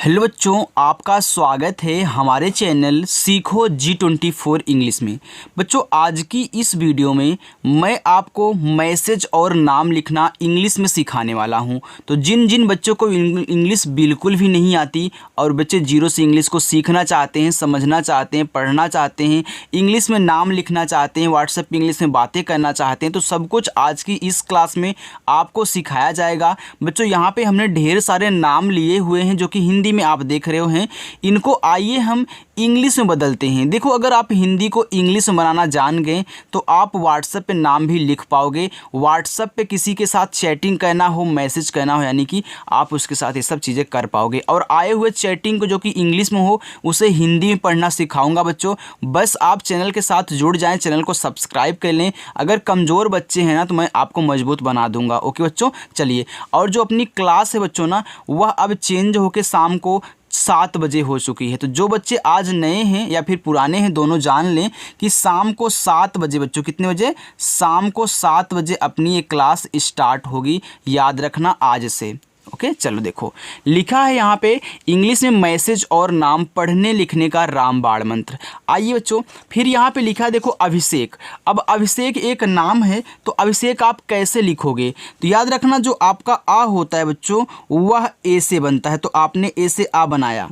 Hello बच्चों, आपका स्वागत है हमारे चैनल सीखो G24 इंग्लिश में। बच्चों, आज की इस वीडियो में मैं आपको मैसेज और नाम लिखना इंग्लिश में सिखाने वाला हूं। तो जिन जिन बच्चों को इंग्लिश बिल्कुल भी नहीं आती और बच्चे जीरो से इंग्लिश को सीखना चाहते हैं, समझना चाहते हैं, पढ़ना चाहते हैं, इंग्लिश में नाम लिखना चाहते हैं, व्हाट्सएप इंग्लिश में बातें करना चाहते हैं, तो सब कुछ आज की इस क्लास में आपको सिखाया जाएगा। बच्चों, यहाँ पर हमने ढेर सारे नाम लिए हुए हैं जो कि हिंदी में आप देख रहे हो हैं। इनको आइए हम इंग्लिश में बदलते हैं। देखो, अगर आप हिंदी को इंग्लिश में बनाना जान गए तो आप व्हाट्सएप पे नाम भी लिख पाओगे। व्हाट्सएप पे किसी के साथ चैटिंग करना हो, मैसेज करना हो, यानी कि आप उसके साथ ये सब चीज़ें कर पाओगे। और आए हुए चैटिंग को जो कि इंग्लिश में हो उसे हिंदी में पढ़ना सिखाऊंगा। बच्चों, बस आप चैनल के साथ जुड़ जाएं, चैनल को सब्सक्राइब कर लें। अगर कमज़ोर बच्चे हैं ना तो मैं आपको मजबूत बना दूंगा। ओके बच्चों, चलिए। और जो अपनी क्लास है बच्चों ना, वह अब चेंज होकर शाम को 7 बजे हो चुकी है। तो जो बच्चे आज नए हैं या फिर पुराने हैं, दोनों जान लें कि शाम को 7 बजे बच्चों, कितने बजे? शाम को 7 बजे अपनी ये क्लास स्टार्ट होगी। याद रखना आज से। ओके, चलो देखो, लिखा है यहाँ पे इंग्लिश में मैसेज और नाम पढ़ने लिखने का रामबाण मंत्र। आइए बच्चों, फिर यहाँ पे लिखा है, देखो, अभिषेक। अब अभिषेक एक नाम है, तो अभिषेक आप कैसे लिखोगे? तो याद रखना, जो आपका आ होता है बच्चों वह ए से बनता है। तो आपने ए से आ बनाया।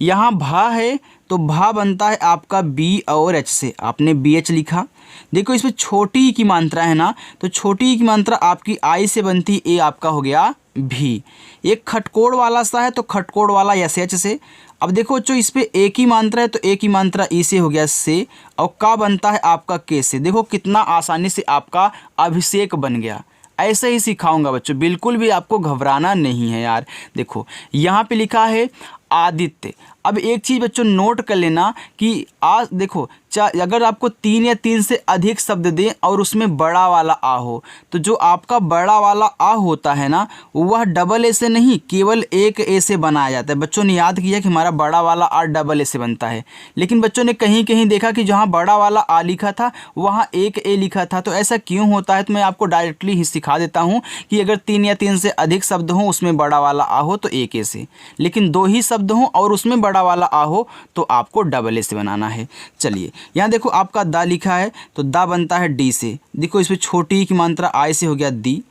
यहाँ भा है तो भा बनता है आपका बी और एच से, आपने बी एच लिखा। देखो, इसमें छोटी की मात्रा है ना, तो छोटी की मात्रा आपकी आई से बनती, ए आपका हो गया भी। एक खटकोड़ वाला सा है तो खटकोड़ वाला एस एच से। अब देखो बच्चों, इस पे ए की मात्रा है तो ए की मात्रा ई से हो गया से, और का बनता है आपका के से। देखो कितना आसानी से आपका अभिषेक बन गया। ऐसे ही सिखाऊंगा बच्चों, बिल्कुल भी आपको घबराना नहीं है यार। देखो, यहाँ पे लिखा है आदित्य। अब एक चीज़ बच्चों नोट कर लेना कि आज देखो, अगर आपको 3 या 3 से अधिक शब्द दें और उसमें बड़ा वाला आ हो, तो जो आपका बड़ा वाला आ होता है ना, वह डबल ए से नहीं, केवल एक ए से बनाया जाता है। बच्चों ने याद किया कि हमारा बड़ा वाला आ डबल ए से बनता है, लेकिन बच्चों ने कहीं कहीं देखा कि जहाँ बड़ा वाला आ लिखा था वहाँ एक ए लिखा था। तो ऐसा क्यों होता है? तो मैं आपको डायरेक्टली ही सिखा देता हूँ कि अगर 3 या 3 से अधिक शब्द हों, उसमें बड़ा वाला आ हो तो एक ए से, लेकिन 2 ही शब्द हों और उसमें बड़ा वाला आ हो तो आपको डबल ए से बनाना है। चलिए, यहाँ देखो, आपका दा लिखा है तो दा बनता है डी से। देखो, इसमें छोटी की मात्रा आई से हो गया दी।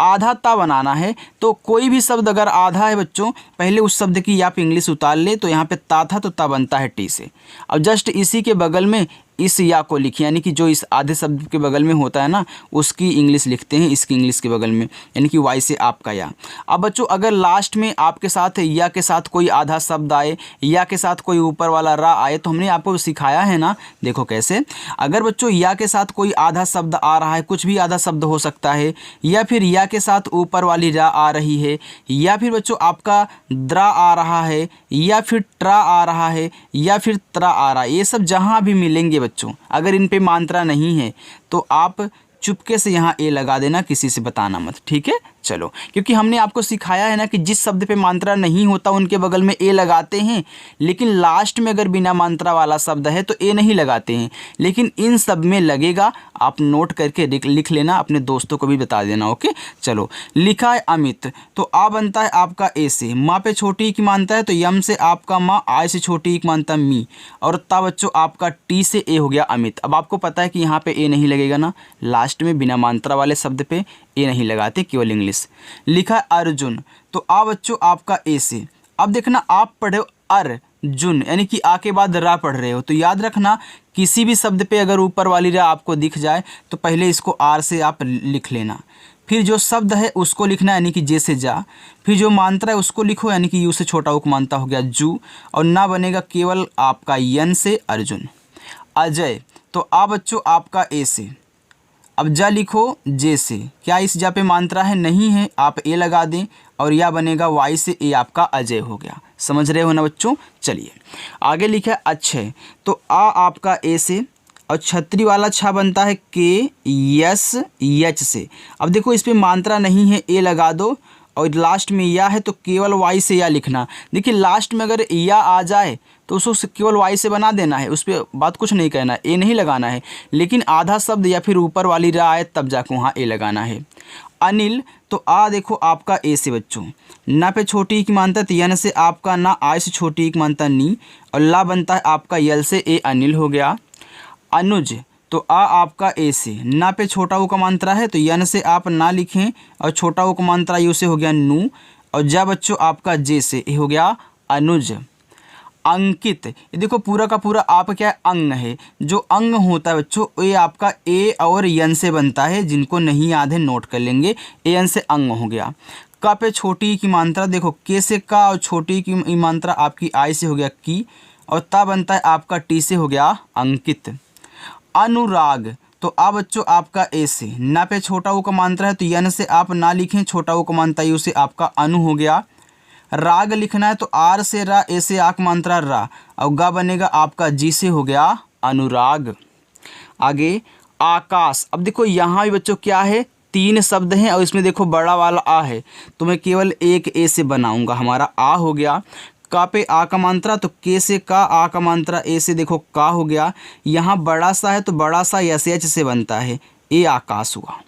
आधा ता बनाना है, तो कोई भी शब्द अगर आधा है बच्चों, पहले उस शब्द की आप इंग्लिश उतार ले। तो यहाँ पे ता था तो ता बनता है टी से। अब जस्ट इसी के बगल में इस या को लिखिए, यानी कि जो इस आधे शब्द के बगल में होता है ना, उसकी इंग्लिश लिखते हैं इसकी इंग्लिश के बगल में, यानी कि वाई से आपका या। अब बच्चों, अगर लास्ट में आपके साथ या के साथ कोई आधा शब्द आए, या के साथ कोई ऊपर वाला रा आए, तो हमने आपको सिखाया है ना। देखो कैसे, अगर बच्चों या के साथ कोई आधा शब्द आ रहा है, कुछ भी आधा शब्द हो सकता है, या फिर या के साथ ऊपर वाली रा आ रही है, या फिर बच्चों आपका द्रा आ रहा है, या फिर ट्रा आ रहा है, या फिर त्रा आ रहा है, ये सब जहाँ भी मिलेंगे बच्चों, अगर इन पे मात्रा नहीं है तो आप चुपके से यहाँ ए लगा देना, किसी से बताना मत, ठीक है? चलो, क्योंकि हमने आपको सिखाया है ना कि जिस शब्द पे मात्रा नहीं होता उनके बगल में ए लगाते हैं, लेकिन लास्ट में अगर बिना मात्रा वाला शब्द है तो ए नहीं लगाते हैं, लेकिन इन सब में लगेगा। आप नोट करके लिख लेना, अपने दोस्तों को भी बता देना। ओके, चलो, लिखा है अमित, तो आ बनता है आपका ए से। माँ पे छोटी की मानता है तो यम से आपका माँ, आय से छोटी की मानता मी, और ता बच्चों आपका टी से ए हो गया अमित। अब आपको पता है कि यहाँ पे ए नहीं लगेगा ना, लास्ट में बिना मात्रा वाले शब्द पे ए नहीं लगाते, केवल इंग्लिश। लिखा है अर्जुन, तो आ बच्चों आपका ए से। अब देखना, आप पढ़े अर्जुन, यानी कि आ के बाद रा पढ़ रहे हो, तो याद रखना किसी भी शब्द पे अगर ऊपर वाली रा आपको दिख जाए तो पहले इसको आर से आप लिख लेना, फिर जो शब्द है उसको लिखना, यानी कि जे से जा, फिर जो मात्रा है उसको लिखो, यानी कि यू से छोटा उक मानता हो गया जू, और ना बनेगा केवल आपका यन से अर्जुन। अजय, तो आ बच्चों आपका ए से। अब जा लिखो जे से। क्या इस जा पे मात्रा है? नहीं है, आप ए लगा दें और या बनेगा वाई से, ए आपका अजय हो गया। समझ रहे हो ना बच्चों? चलिए, आगे लिखा है अक्षय, तो आ आपका ए से, और छतरी वाला छा बनता है के यस एच से। अब देखो, इस पे मात्रा नहीं है, ए लगा दो, और लास्ट में या है तो केवल वाई से या लिखना। देखिए, लास्ट में अगर या आ जाए तो उसको केवल वाई से बना देना है, उस पर बात कुछ नहीं कहना है, ए नहीं लगाना है। लेकिन आधा शब्द या फिर ऊपर वाली रा आए तब जाकर वहाँ ए लगाना है। अनिल, तो आ देखो आपका ए से बच्चों, ना पे छोटी ई की मानता तो यन से आपका ना, आय से छोटी ई की मानता नी, और ला बनता है आपका यल से ए अनिल हो गया। अनुज, तो आ आपका ए से, ना पे छोटा ऊ का मात्रा है तो यन से आप ना लिखें, और छोटा ऊ का मात्रा यू से हो गया नू, और जा बच्चों आपका जे से ए हो गया अनुज। अंकित, ये देखो पूरा का पूरा आपका क्या है, अंग है। जो अंग होता है बच्चों ये आपका ए और यन से बनता है, जिनको नहीं याद है नोट कर लेंगे, ए यन से अंग हो गया। का पे छोटी की मात्रा देखो के से का, और छोटी की मात्रा आपकी आई से हो गया की, और ता बनता है आपका टी से हो गया अंकित। अनुराग, तो आ बच्चों आपका ए से, ना पे छोटा ऊ का मात्रा है तो यन से आप ना लिखें, छोटा ऊ का मात्रा यू से आपका अनु हो गया। राग लिखना है तो आर से रा, ए से आक मात्रा रा, और गा बनेगा आपका जी से हो गया अनुराग। आगे आकाश, अब देखो यहाँ भी बच्चों क्या है, 3 शब्द हैं और इसमें देखो बड़ा वाला आ है, तो मैं केवल एक ए से बनाऊंगा, हमारा आ हो गया। का पे आ का मात्रा तो के से का, आ का मात्रा ए से देखो का हो गया। यहाँ बड़ा सा है तो बड़ा सा एस एच से बनता है, ए आकाश हुआ।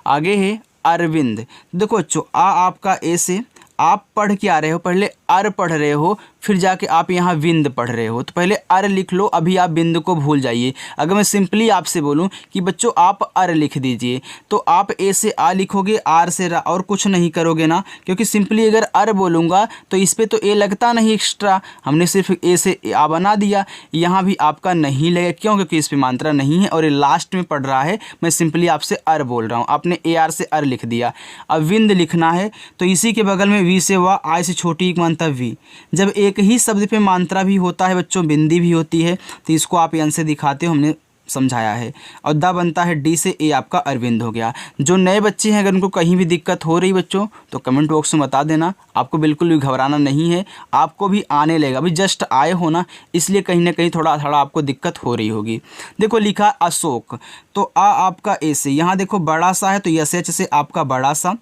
आगे है अरविंद, देखो बच्चों आ आपका ए से, आप पढ़ के आ रहे हो, पहले अर पढ़ रहे हो, फिर जाके आप यहाँ विंद पढ़ रहे हो, तो पहले अर लिख लो, अभी आप बिंद को भूल जाइए। अगर मैं सिंपली आपसे बोलूँ कि बच्चों आप अर लिख दीजिए, तो आप ए से आ लिखोगे, आर से रा, और कुछ नहीं करोगे ना, क्योंकि सिंपली अगर अर बोलूँगा तो इस पर तो ए लगता नहीं एक्स्ट्रा, हमने सिर्फ ए से आ बना दिया। यहाँ भी आपका नहीं लगे, क्यों? क्योंकि इस पर मात्रा नहीं है और ये लास्ट में पढ़ रहा है, मैं सिंपली आपसे अर बोल रहा हूँ, आपने ए आर से अर लिख दिया। अब विंद लिखना है तो इसी के बगल में वी से वा, आई से छोटी की मात्रा वी। जब एक ही शब्द पे मात्रा भी होता है बच्चों, बिंदी भी होती है, तो इसको आप यन से दिखाते हो, हमने समझाया है। और दा बनता है डी से, ए आपका अरविंद हो गया। जो नए बच्चे हैं अगर उनको कहीं भी दिक्कत हो रही बच्चों तो कमेंट बॉक्स में बता देना, आपको बिल्कुल भी घबराना नहीं है, आपको भी आने लगेगा। अभी जस्ट आए हो ना, इसलिए कहीं ना कहीं थोड़ा आपको दिक्कत हो रही होगी। देखो लिखा अशोक, तो आ आपका ए से, यहाँ देखो बड़ा सा है तो यस एच से आपका बड़ा सा,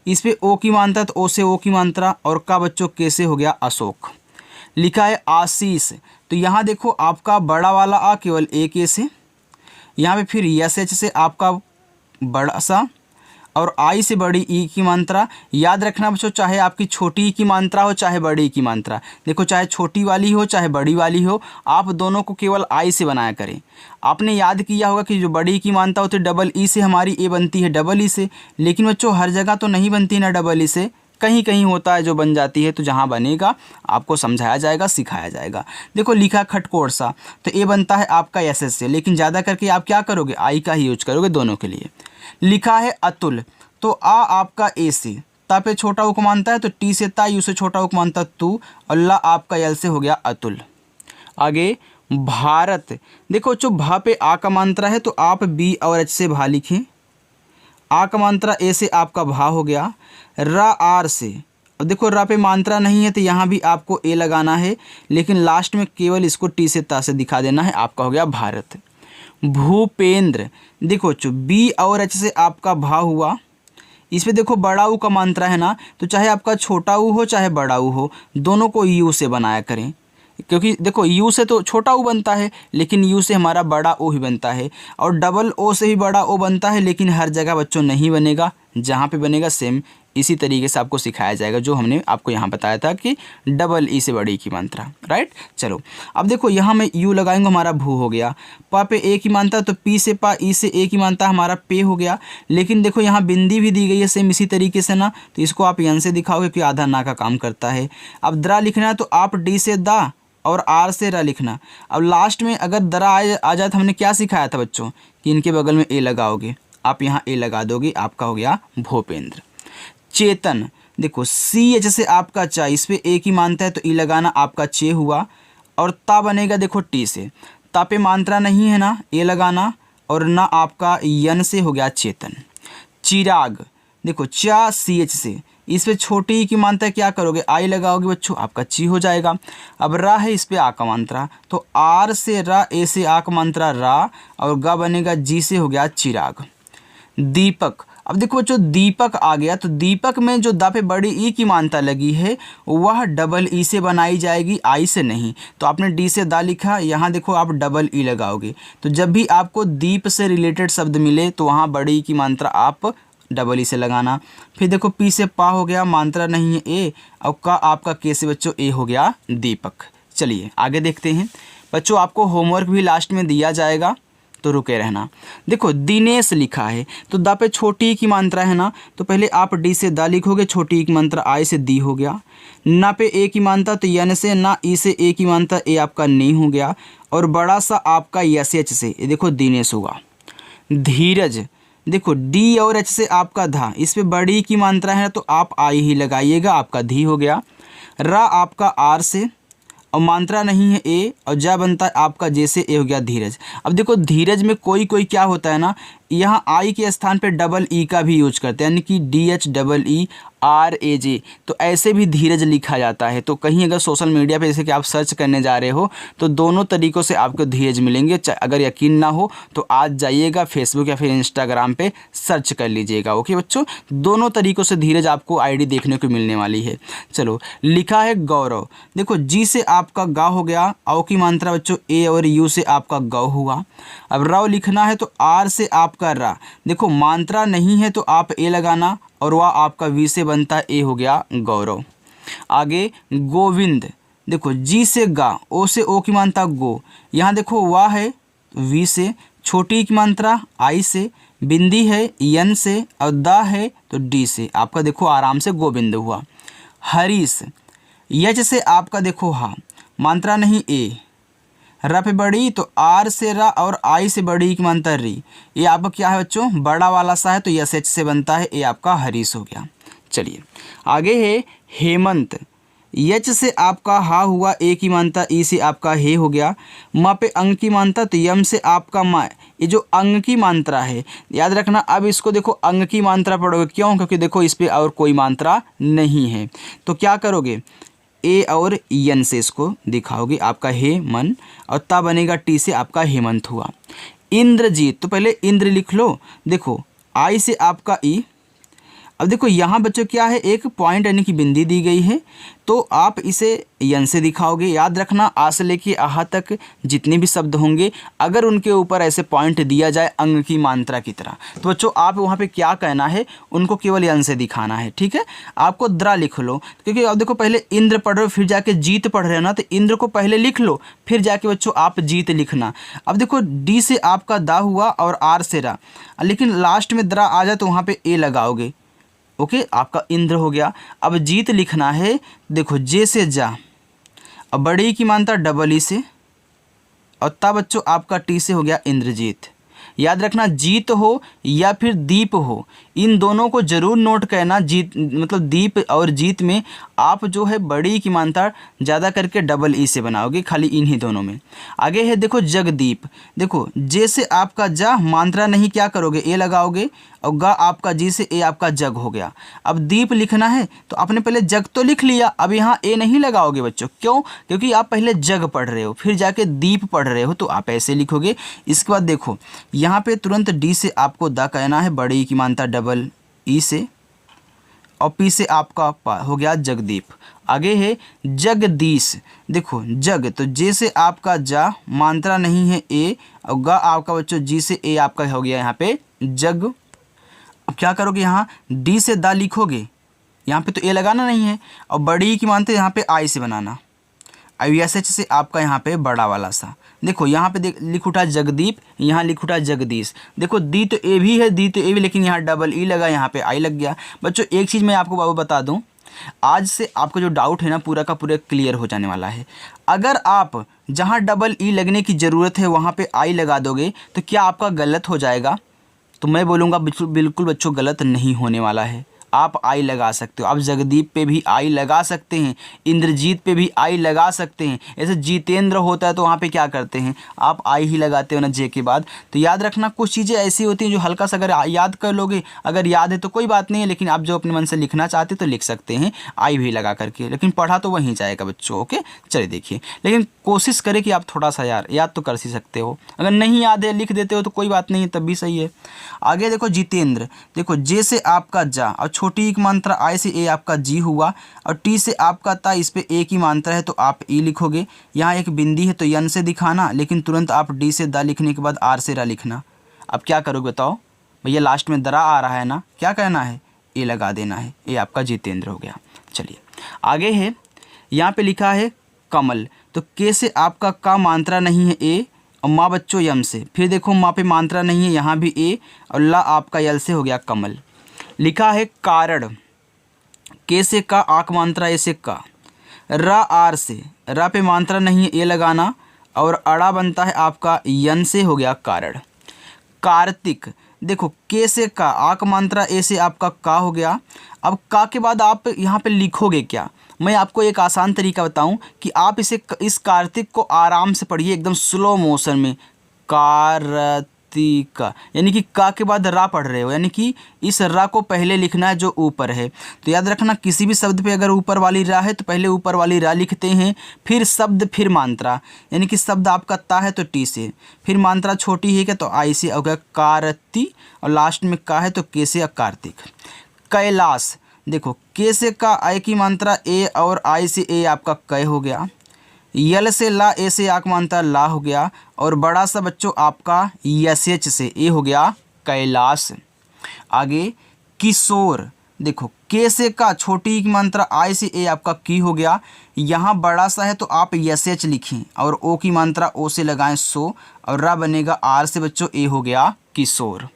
इस पे ओ की मात्रा तो ओ से ओ की मात्रा, और का बच्चों के से हो गया अशोक। लिखा है आशीष, तो यहाँ देखो आपका बड़ा वाला आ केवल एक ए से, यहाँ पे फिर यस एच से आपका बड़ा सा, और आई से बड़ी ई की मात्रा। याद रखना बच्चों, चाहे आपकी छोटी ई की मात्रा हो चाहे बड़ी ई की मात्रा, देखो चाहे छोटी वाली हो चाहे बड़ी वाली हो, आप दोनों को केवल आई से बनाया करें। आपने याद किया होगा कि जो बड़ी ई की मात्रा होती है डबल ई से, हमारी ए बनती है डबल ई से, लेकिन बच्चों हर जगह तो नहीं बनती ना डबल ई से, कहीं कहीं होता है जो बन जाती है, तो जहाँ बनेगा आपको समझाया जाएगा, सिखाया जाएगा। देखो लिखा खटकोर सा, तो ए बनता है आपका एस एस से, लेकिन ज़्यादा करके आप क्या करोगे, आई का ही यूज करोगे दोनों के लिए। लिखा है अतुल, तो आ आपका ए से, ता पे छोटा उक मानता है तो टी से ता, यू से छोटा उक मानता तू, और ला आपका यल से हो गया अतुल। आगे भारत, देखो जो भा पे आ का मात्रा है तो आप बी और एच से भा लिखें, आ का मात्रा ए से आपका भा हो गया। रा आर से, अब देखो रा पे मात्रा नहीं है तो यहाँ भी आपको ए लगाना है, लेकिन लास्ट में केवल इसको टी से ता से दिखा देना है, आपका हो गया भारत। भूपेंद्र, देखो जो बी और एच से आपका भा हुआ, इस पे देखो बड़ा ऊ का मात्रा है ना, तो चाहे आपका छोटा ऊ हो चाहे बड़ा ऊ हो, दोनों को यू से बनाया करें, क्योंकि देखो यू से तो छोटा ओ बनता है, लेकिन यू से हमारा बड़ा ओ ही बनता है, और डबल ओ से भी बड़ा ओ बनता है, लेकिन हर जगह बच्चों नहीं बनेगा, जहाँ पे बनेगा सेम इसी तरीके से आपको सिखाया जाएगा, जो हमने आपको यहाँ बताया था कि डबल ई से बड़ी की मात्रा, राइट। चलो अब देखो यहाँ मैं यू लगाऊंगा, हमारा भू हो गया। पा पे ए की मात्रा तो पी से पा, ई से ए की मात्रा हमारा पे हो गया, लेकिन देखो यहाँ बिंदी भी दी गई है सेम इसी तरीके से ना, तो इसको आप यन से दिखाओगे कि आधा ना का काम करता है। अब द्रा लिखना है तो आप डी से दा और आर से रा लिखना। अब लास्ट में अगर दरा आ जाए तो हमने क्या सिखाया था बच्चों कि इनके बगल में ए लगाओगे, आप यहाँ ए लगा दोगे, आपका हो गया भूपेंद्र। चेतन, देखो सी एच से आपका चा, इस पे ए की मात्रा है तो ई लगाना, आपका चे हुआ, और ता बनेगा देखो टी से, ता पे मात्रा नहीं है ना, ए लगाना, और ना आपका यन से हो गया चेतन। चिराग, देखो चा सी एच से, इस पे छोटी ई की मात्रा क्या करोगे, आई लगाओगे बच्चों, आपका ची हो जाएगा। अब रा है, इस पे आ का मात्रा, तो आर से रा, ए से आ का मात्रा रा, और गा बनेगा जी से हो गया चिराग। दीपक, अब देखो बच्चों दीपक आ गया, तो दीपक में जो दा पे बड़ी ई की मात्रा लगी है वह डबल ई से बनाई जाएगी, आई से नहीं, तो आपने डी से दा लिखा, यहाँ देखो आप डबल ई लगाओगे, तो जब भी आपको दीप से रिलेटेड शब्द मिले तो वहाँ बड़ी ई की मात्रा आप डबल ई से लगाना। फिर देखो पी से पा हो गया, मात्रा नहीं है ए, और का आपका के से बच्चों ए हो गया दीपक। चलिए आगे देखते हैं बच्चों, आपको होमवर्क भी लास्ट में दिया जाएगा तो रुके रहना। देखो दिनेश लिखा है तो द पे छोटी ई की मात्रा है ना, तो पहले आप डी से द लिखोगे, छोटी ई की मात्रा आई से दी हो गया। ना पे ए की मात्रा तो यन से, ना ई से ए की मात्रा ए आपका नी हो गया, और बड़ा सा आपका यस एच से ये देखो दिनेश होगा। धीरज देखो डी और एच से आपका धा, इस पे बड़ी की मात्रा है तो आप आई ही लगाइएगा, आपका धी हो गया। रा आपका आर से, और मात्रा नहीं है ए, और जा बनता है आपका जैसे ए हो गया धीरज। अब देखो धीरज में कोई कोई क्या होता है ना, यहाँ आई के स्थान पे डबल ई का भी यूज करते हैं, यानी कि D H double E R A J, तो ऐसे भी धीरज लिखा जाता है। तो कहीं अगर सोशल मीडिया पे जैसे कि आप सर्च करने जा रहे हो तो दोनों तरीक़ों से आपको धीरज मिलेंगे। अगर यकीन ना हो तो आज जाइएगा फेसबुक या फिर इंस्टाग्राम पे सर्च कर लीजिएगा। ओके बच्चों, दोनों तरीक़ों से धीरज आपको आईडी देखने को मिलने वाली है। चलो लिखा है गौरव, देखो जी से आपका गा हो गया, औ की मात्रा बच्चों ए और यू से आपका गौ हुआ। अब रव लिखना है तो आर से आपका रा, देखो मात्रा नहीं है तो आप ए लगाना, और वह आपका वी से बनता है ए हो गया गौरव। आगे गोविंद, देखो जी से गा, ओ से ओ की मात्रा गो, यहाँ देखो वाह है वी से, छोटी की मात्रा आई से, बिंदी है यन से, और दा है तो डी से, आपका देखो आराम से गोविंद हुआ। हरीश यच से आपका देखो हा, मात्रा नहीं ए, र पे बड़ी तो आर से रा, और आई से बड़ी की मात्रा री, ये आपका क्या है बच्चों बड़ा वाला सा है तो यस एच से बनता है, ये आपका हरीश हो गया। चलिए आगे है हेमंत, यच से आपका हा हुआ, ए की मात्रा ई से आपका हे हो गया। माँ पे अंग की मात्रा तो यम से आपका मा, ये जो अंग की मात्रा है याद रखना। अब इसको देखो अंग की मात्रा पढ़ोगे, क्यों? क्योंकि देखो इस पर और कोई मात्रा नहीं है, तो क्या करोगे ए और यन से इसको दिखाओगे, आपका हे मन, और ता बनेगा टी से आपका हेमंत हुआ। इंद्रजीत, तो पहले इंद्र लिख लो, देखो आई से आपका ई। अब देखो यहाँ बच्चों क्या है, एक पॉइंट यानी कि बिंदी दी गई है, तो आप इसे यन से दिखाओगे। याद रखना आ से लेके आहा तक जितने भी शब्द होंगे अगर उनके ऊपर ऐसे पॉइंट दिया जाए अंग की मात्रा की तरह, तो बच्चों आप वहाँ पे क्या कहना है, उनको केवल यन से दिखाना है। ठीक है, आपको द्रा लिख लो, क्योंकि अब देखो पहले इंद्र पढ़ रहे हो फिर जाके जीत पढ़ रहे हो ना, तो इंद्र को पहले लिख लो फिर जाके बच्चों आप जीत लिखना। अब देखो डी से आपका दा हुआ और आर से रा, लेकिन लास्ट में द्रा आ जाए तो वहाँ पर ए लगाओगे। ओके, आपका इंद्र हो गया। अब जीत लिखना है, देखो जे से जा, अब बड़ी की मात्रा डबल ई से, और तब बच्चों आपका टी से हो गया इंद्रजीत। याद रखना जीत हो या फिर दीप हो, इन दोनों को जरूर नोट करना। जीत मतलब दीप और जीत में आप जो है बड़ी की मात्रा ज़्यादा करके डबल ई से बनाओगे, खाली इन्हीं दोनों में। आगे है देखो जगदीप, देखो जे से आपका जा, मात्रा नहीं क्या करोगे ए लगाओगे, और गा आपका जी से ए आपका जग हो गया। अब दीप लिखना है तो आपने पहले जग तो लिख लिया, अब यहाँ ए नहीं लगाओगे बच्चों, क्यों? क्योंकि आप पहले जग पढ़ रहे हो फिर जाके दीप पढ़ रहे हो, तो आप ऐसे लिखोगे। इसके बाद देखो यहाँ पे तुरंत डी से आपको दा कहना है, बड़ी की मात्रा डबल ई से, और पी से आपका हो गया जगदीप। आगे है जगदीश, देखो जग तो जे से आपका जा, मात्रा नहीं है ए, और गा आपका बच्चों जी से ए आपका हो गया यहाँ पे जग। अब क्या करोगे, यहाँ डी से दा लिखोगे, यहाँ पे तो ए लगाना नहीं है, और बड़ी की मानते यहाँ पे आई से बनाना, आई एस एच से आपका यहाँ पे बड़ा वाला सा। देखो यहाँ पे लिख उठा जगदीप, यहाँ लिख उठा जगदीश। देखो दी तो ए भी है, दी तो ए भी, लेकिन यहाँ डबल ई लगा, यहाँ पे आई लग गया। बच्चों एक चीज़ मैं आपको बाबू बता दूँ, आज से आपका जो डाउट है ना पूरा का पूरा क्लियर हो जाने वाला है। अगर आप जहाँ डबल ई लगने की ज़रूरत है वहाँ पे आई लगा दोगे तो क्या आपका गलत हो जाएगा? तो मैं बोलूँगा बिल्कुल बच्चों गलत नहीं होने वाला है। आप आई लगा सकते हो, आप जगदीप पे भी आई लगा सकते हैं, इंद्रजीत पे भी आई लगा सकते हैं। ऐसे जितेंद्र होता है तो वहाँ पे क्या करते हैं, आप आई ही लगाते हो ना जे के बाद। तो याद रखना कुछ चीज़ें ऐसी होती हैं जो हल्का सा अगर याद कर लोगे, अगर याद है तो कोई बात नहीं है, लेकिन आप जो अपने मन से लिखना चाहते तो लिख सकते हैं आई भी लगा करके, लेकिन पढ़ा तो वहीं जाएगा बच्चों। ओके चलिए देखिए, लेकिन कोशिश करें कि आप थोड़ा सा याद तो कर ही सकते हो। अगर नहीं याद है लिख देते हो तो कोई बात नहीं है, तब भी सही है। आगे देखो जितेंद्र, देखो जे से आपका जा, और छोटी एक मात्रा आई से ए आपका जी हुआ, और टी से आपका ता, इस पे ए की मात्रा है तो आप ई लिखोगे। यहाँ एक बिंदी है तो यन से दिखाना, लेकिन तुरंत आप डी से दा लिखने के बाद आर से रा लिखना। अब क्या करोगे बताओ, भैया लास्ट में दरा आ रहा है ना, क्या कहना है, ए लगा देना है। ए आपका जितेंद्र हो गया। चलिए आगे है, यहाँ पे लिखा है कमल, तो के से आपका का मात्रा नहीं है ए, और माँ बच्चों यम से, फिर देखो माँ पे मात्रा नहीं है, यहाँ भी ए, और ला आपका यल से हो गया कमल। लिखा है कारण, के से का आक मात्रा ए से का, रा आर से, रा पे मात्रा नहीं है ए लगाना, और अड़ा बनता है आपका यन से हो गया कारण। कार्तिक, देखो के से का आक मात्रा ए से आपका का हो गया। अब का के बाद आप यहाँ पे लिखोगे क्या, मैं आपको एक आसान तरीका बताऊं कि आप इस कार्तिक को आराम से पढ़िए, एकदम स्लो मोशन में, कार्तिक, यानी कि का के बाद रा पढ़ रहे हो, यानी कि इस रा को पहले लिखना है जो ऊपर है। तो याद रखना, किसी भी शब्द पे अगर ऊपर वाली रा है तो पहले ऊपर वाली रा लिखते हैं, फिर शब्द, फिर मात्रा, यानी कि शब्द आपका ता है तो टी से, फिर मात्रा छोटी है क्या तो आई से हो गया कार्ति, और लास्ट में का है तो के से कार्तिक। कैलाश, देखो के से का आई की मात्रा ए, और आई से ए आपका कै हो गया। यल से ला, ए से आक मात्रा ला हो गया, और बड़ा सा बच्चों आपका यस एच से ए हो गया कैलाश। आगे किशोर, देखो के से का छोटी की मात्रा आई से ए आपका की हो गया, यहाँ बड़ा सा है तो आप यस एच लिखें, और ओ की मात्रा ओ से लगाएं सो, और रा बनेगा आर से बच्चों ए हो गया किशोर।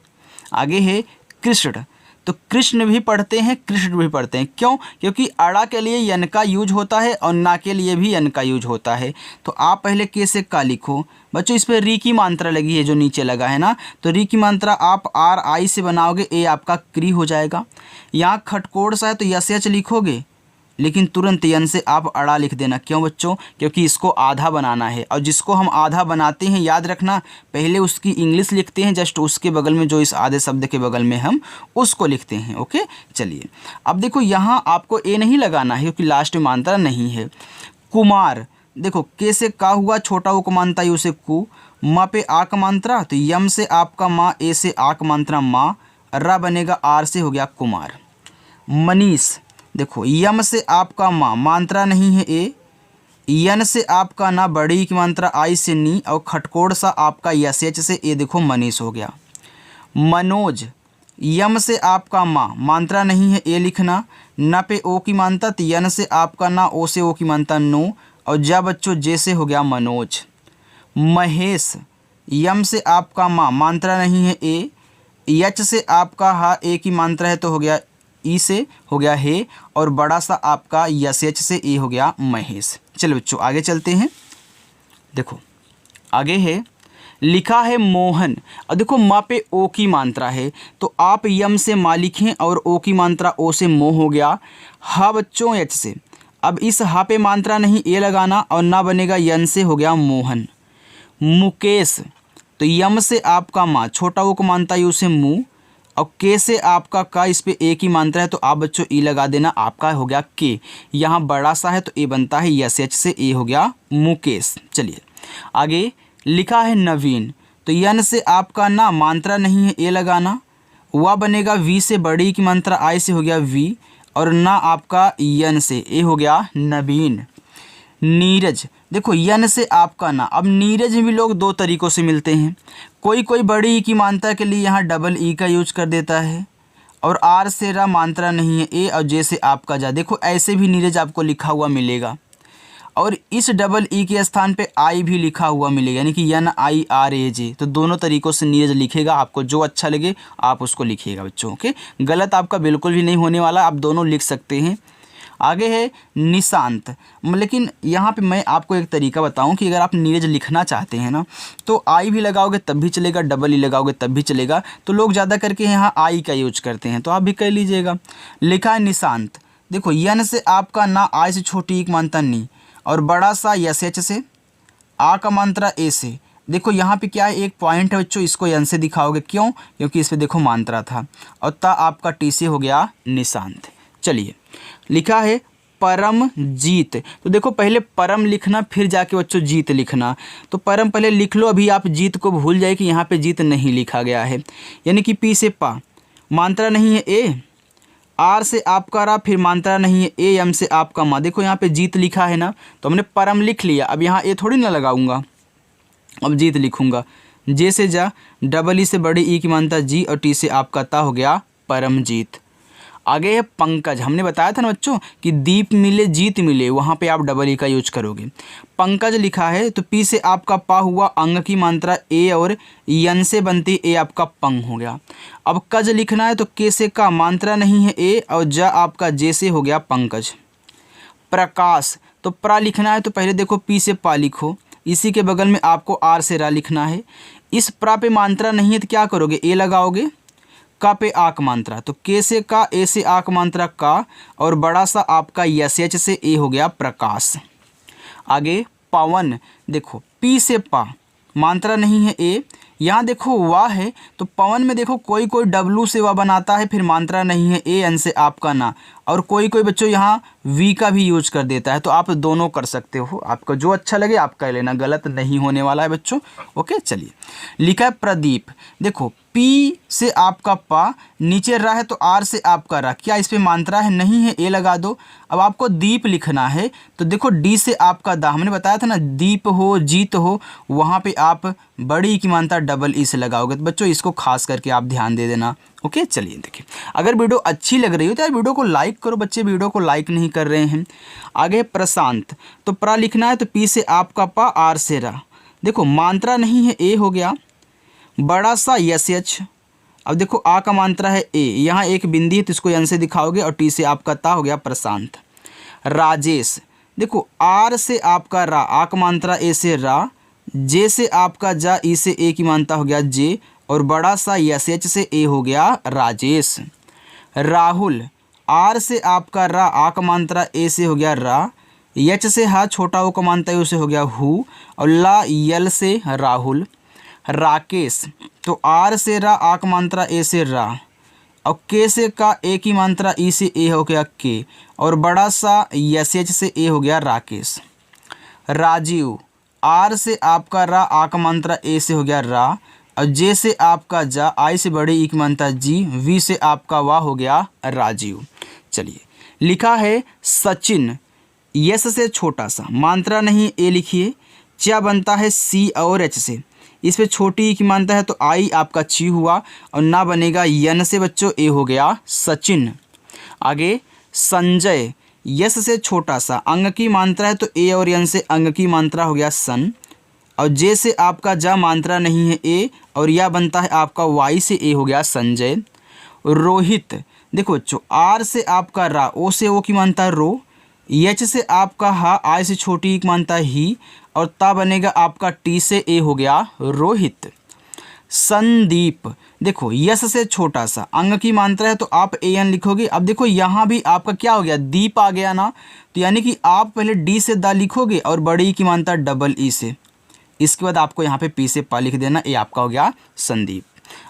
आगे है कृष्ण, तो कृष्ण भी पढ़ते हैं, कृष्ण भी पढ़ते हैं, क्यों, क्योंकि अड़ा के लिए यन का यूज होता है और ना के लिए भी यन का यूज होता है। तो आप पहले के से का लिखो बच्चों, इस पर री की मात्रा लगी है जो नीचे लगा है ना, तो री की मात्रा आप आर आई से बनाओगे, ए आपका क्री हो जाएगा। यहाँ खटकोड़ सा है तो यस एच लिखोगे, लेकिन तुरंत यन से आप अड़ा लिख देना, क्यों बच्चों, क्योंकि इसको आधा बनाना है, और जिसको हम आधा बनाते हैं याद रखना, पहले उसकी इंग्लिश लिखते हैं, जस्ट उसके बगल में जो इस आधे शब्द के बगल में हम उसको लिखते हैं। ओके, चलिए अब देखो यहाँ आपको ए नहीं लगाना है क्योंकि लास्ट में मात्रा नहीं है। कुमार, देखो के से का हुआ, छोटा वो मानता है उसे कु, माँ पे आक मात्रा, तो यम से आपका माँ, ए से आक मात्रा माँ, रा बनेगा आर से हो गया कुमार। मनीष, देखो यम से आपका माँ, मात्रा नहीं है ए, यन से आपका ना, बड़ी की मात्रा आई से नी, और खटकोड़ सा आपका यस एच से ए, देखो मनीष हो गया। मनोज, यम से आपका माँ, मात्रा नहीं है ए लिखना, न पे ओ की मात्रा, तो यन से आपका ना, ओ से ओ की मात्रा नो, और जा बच्चों जे से हो गया मनोज। महेश, यम से आपका माँ, मात्रा नहीं है ए, यच से आपका हा, ए की मात्रा है तो हो गया ई से हो गया हे, और बड़ा सा आपका यस एच से ए हो गया महेश। चलो बच्चों आगे चलते हैं। देखो आगे है, लिखा है मोहन, और देखो माँ पे ओ की मात्रा है तो आप यम से माँ लिखें, और ओ की मात्रा ओ से मो हो गया। हा बच्चों एच से, अब इस हा पे मात्रा नहीं ए लगाना, और ना बनेगा यन से हो गया मोहन। मुकेश, तो यम से आपका माँ, छोटा वो को मानता है उसे मुँह, और के से आपका का, इस पे ए की मात्रा है तो आप बच्चों ई लगा देना, आपका हो गया के, यहाँ बड़ा सा है तो ए बनता है यस एच से, ए हो गया मुकेश। चलिए आगे, लिखा है नवीन, तो यन से आपका ना, मात्रा नहीं है ए लगाना, वह बनेगा वी से, बड़ी की मात्रा आई से हो गया वी, और ना आपका यन से, ए हो गया नवीन। नीरज, देखो यन से आपका ना, अब नीरज भी लोग दो तरीक़ों से मिलते हैं, कोई कोई बड़ी ई की मात्रा के लिए यहाँ डबल ई का यूज कर देता है, और आर से रा मात्रा नहीं है ए, और जे से आपका जा, देखो ऐसे भी नीरज आपको लिखा हुआ मिलेगा, और इस डबल ई के स्थान पे आई भी लिखा हुआ मिलेगा, यानी कि N I R A J, तो दोनों तरीक़ों से नीरज लिखेगा, आपको जो अच्छा लगे आप उसको लिखिएगा बच्चों। ओके, गलत आपका बिल्कुल भी नहीं होने वाला, आप दोनों लिख सकते हैं। आगे है निशांत, लेकिन यहाँ पे मैं आपको एक तरीका बताऊँ कि अगर आप नीरज लिखना चाहते हैं ना, तो आई भी लगाओगे तब भी चलेगा, डबल ई लगाओगे तब भी चलेगा, तो लोग ज़्यादा करके यहाँ आई का यूज करते हैं, तो आप भी कर लीजिएगा। लिखा है निशांत, देखो यन से आपका ना, आई से छोटी एक मात्रा नी, और बड़ा सा यस एच से, आ का मात्रा ए से, देखो यहाँ पे क्या है, एक पॉइंट है बच्चों, इसको यन से दिखाओगे, क्यों, क्योंकि इस पर देखो मात्रा था, और ता आपका टी से हो गया निशांत। चलिए लिखा है परमजीत, तो देखो पहले परम लिखना फिर जाके बच्चों जीत लिखना, तो परम पहले लिख लो, अभी आप जीत को भूल जाए कि यहाँ पे जीत नहीं लिखा गया है, यानी कि पी से पा, मात्रा नहीं है ए, आर से आपका रा, फिर मात्रा नहीं है ए, एम से आपका माँ, देखो यहाँ पे जीत लिखा है ना, तो हमने परम लिख लिया, अब यहाँ ए थोड़ी ना लगाऊंगा, अब जीत लिखूंगा, जे से जा, डबल ई से बड़ी ई की मानता जी, और टी से आपका ता हो गया परमजीत। आगे है पंकज। हमने बताया था ना बच्चों कि दीप मिले जीत मिले, वहाँ पे आप डबल ई का यूज करोगे। पंकज लिखा है तो पी से आपका पा हुआ, अंग की मात्रा ए और यन से बनती ए आपका पंग हो गया। अब कज लिखना है तो के से का मात्रा नहीं है ए, और ज आपका जे से हो गया पंकज। प्रकाश तो प्रा लिखना है तो पहले देखो पी से पा लिखो, इसी के बगल में आपको आर से रा लिखना है। इस प्रा पे मात्रा नहीं है तो क्या करोगे, ए लगाओगे। का पे आक मात्रा तो के से का, ए से आक मात्रा का, और बड़ा सा आपका यस एच से ए हो गया प्रकाश। आगे पवन, देखो पी से पा मात्रा नहीं है ए, यहाँ देखो वाह है तो पवन में देखो कोई कोई डब्लू से वाह बनाता है, फिर मात्रा नहीं है ए, एन से आपका ना, और कोई कोई बच्चों यहाँ वी का भी यूज कर देता है। तो आप दोनों कर सकते हो, आपको जो अच्छा लगे आप कर लेना, गलत नहीं होने वाला है बच्चों। ओके चलिए, लिखा है प्रदीप। देखो पी से आपका पा, नीचे रा है तो आर से आपका रा, क्या इस पे मात्रा है, नहीं है, ए लगा दो। अब आपको दीप लिखना है तो देखो डी से आपका दा, हमने बताया था ना दीप हो जीत हो, वहाँ पे आप बड़ी ई की मात्रा डबल ई से लगाओगे। तो बच्चों इसको खास करके आप ध्यान दे देना। ओके चलिए, देखिए अगर वीडियो अच्छी लग रही हो तो यार वीडियो को लाइक करो, बच्चे वीडियो को लाइक नहीं कर रहे हैं। आगे प्रशांत, तो प्रा लिखना है तो पी से आपका पा, आर से रा, देखो मात्रा नहीं है ए हो गया, बड़ा सा यस एच। अब देखो आ का मात्रा है ए, यहाँ एक बिंदी है तो इसको एन से दिखाओगे, और टी से आपका ता हो गया प्रशांत। राजेश, देखो आर से आपका रा, आ का मात्रा ए से रा, जे से आपका जा, ई से ए की मात्रा हो गया जे, और बड़ा सा यस एच से ए हो गया राजेश। राहुल, आर से आपका रा, आ का मात्रा ए से हो गया रा, एच से हा, छोटा ओ का मात्रा है उसे हो गया हु, और ला यल से राहुल। राकेश, तो आर से रा, आ का मात्रा ए से रा, और के से का, ए की मात्रा ई से ए हो गया के, और बड़ा सा यस एच से ए हो गया राकेश। राजीव, आर से आपका रा, आ का मात्रा ए से हो गया रा, और जे से आपका जा, आई से बड़ी ई की मात्रा जी, वी से आपका वाह हो गया राजीव। चलिए, लिखा है सचिन, यस से छोटा सा, मात्रा नहीं ए लिखिए, चा बनता है सी और एच से, इस पे छोटी ई की मात्रा है तो आई आपका ची हुआ, और ना बनेगा यन से बच्चों ए हो गया सचिन। आगे संजय, यस से छोटा सा, अंग की मात्रा है तो ए और यन से अंग की मात्रा हो गया सन, और जे से आपका जा मात्रा नहीं है ए, और या बनता है आपका वाई से ए हो गया संजय। रोहित, देखो जो आर से आपका रा, ओ से ओ की मात्रा रो, एच से आपका हा, आई से छोटी ई की मात्रा ही, और ता बनेगा आपका टी से ए हो गया रोहित। संदीप, देखो यस से छोटा सा, अंग की मात्रा है तो आप ए एन लिखोगे। अब देखो यहाँ भी आपका क्या हो गया, दीप आ गया ना, तो यानी कि आप पहले डी से दा लिखोगे और बड़ी ई की मात्रा डबल ई से, इसके बाद आपको यहाँ पे पी से पा लिख देना, ए आपका हो गया संदीप।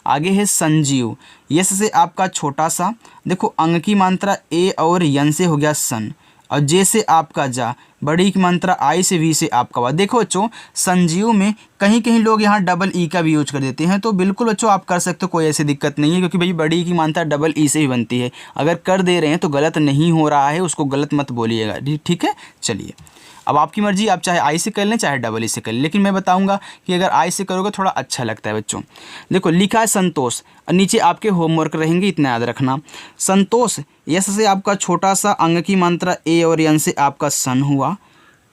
आगे है संजीव, यस से आपका छोटा सा, देखो अंग की मात्रा ए और यन से हो गया सन, और जे से आपका जा, बड़ी की मात्रा आई से वी से आपका वा। देखो बच्चों संजीव में कहीं कहीं लोग यहाँ डबल ई का भी यूज कर देते हैं, तो बिल्कुल बच्चों आप कर सकते हो, कोई ऐसी दिक्कत नहीं है, क्योंकि भाई बड़ी की मात्रा डबल ई से ही बनती है। अगर कर दे रहे हैं तो गलत नहीं हो रहा है, उसको गलत मत बोलिएगा, ठीक है। चलिए, अब आपकी मर्जी, आप चाहे आई से कर लें चाहे डबल ई से कर लें, लेकिन मैं बताऊंगा कि अगर आई से करोगे थोड़ा अच्छा लगता है बच्चों। देखो लिखा है संतोष, नीचे आपके होमवर्क रहेंगे, इतना याद रखना। संतोष, यस से आपका छोटा सा, अंग की मात्रा ए और यन से आपका सन हुआ,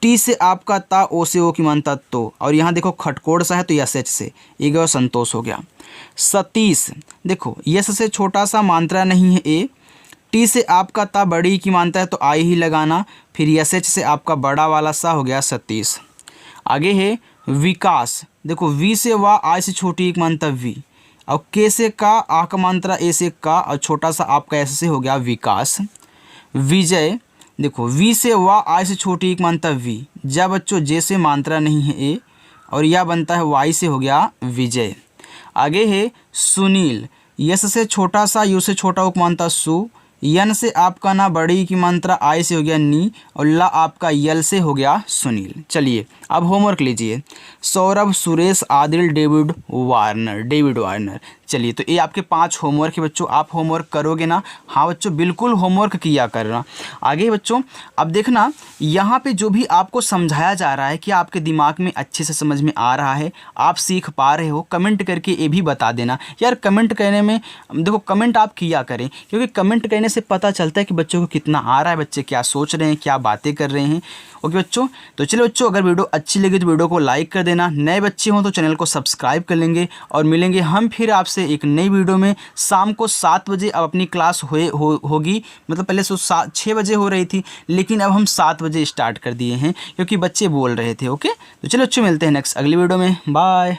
टी से आपका ता, ओ से ओ की मात्रा तो, और यहाँ देखो खटकोड़ सा है तो यस एच से, ये गया संतोष हो गया। सतीश, देखो यस से छोटा सा, मात्रा नहीं है ए, टी से आपका ता, बड़ी की मात्रा है तो आई ही लगाना, फिर यस एच से आपका बड़ा वाला सा हो गया सतीश। आगे है विकास, देखो वी से वाह, आई से छोटी एक मात्रा वी, और के से का, आ का मात्रा ए से का, और छोटा सा आपका ऐसे से हो गया विकास। विजय, देखो वी से वाह, आई से छोटी एक मात्रा वी, जा बच्चों जे से मात्रा नहीं है ए, और यह बनता है वाई से हो गया विजय। आगे है सुनील, यस से छोटा सा, यू से छोटा उक मात्रा सु, यन से आपका ना बड़ी की मात्रा आई से हो गया नी, और ला आपका यल से हो गया सुनील। चलिए अब होमवर्क लीजिए। Saurabh, Suresh, Adil, David Warner. चलिए तो ये आपके 5 होमवर्क है बच्चों। आप होमवर्क करोगे ना? हाँ बच्चों, बिल्कुल होमवर्क किया करना। आगे बच्चों अब देखना, यहाँ पे जो भी आपको समझाया जा रहा है कि आपके दिमाग में अच्छे से समझ में आ रहा है, आप सीख पा रहे हो, कमेंट करके ये भी बता देना यार। कमेंट करने में देखो, कमेंट आप किया करें, क्योंकि कमेंट करने से पता चलता है कि बच्चों को कितना आ रहा है, बच्चे क्या सोच रहे हैं, क्या बातें कर रहे हैं। ओके बच्चों, तो चलिए बच्चों, अगर वीडियो अच्छी लगी तो वीडियो को लाइक कर देना। नए बच्चे हों तो चैनल को सब्सक्राइब कर लेंगे, और मिलेंगे हम फिर आपसे एक नई वीडियो में शाम को 7 बजे। अब अपनी क्लास होगी, मतलब पहले से 6 बजे हो रही थी, लेकिन अब हम 7 बजे स्टार्ट कर दिए हैं क्योंकि बच्चे बोल रहे थे। ओके, तो चलो बच्चों, मिलते हैं नेक्स्ट अगली वीडियो में। बाय।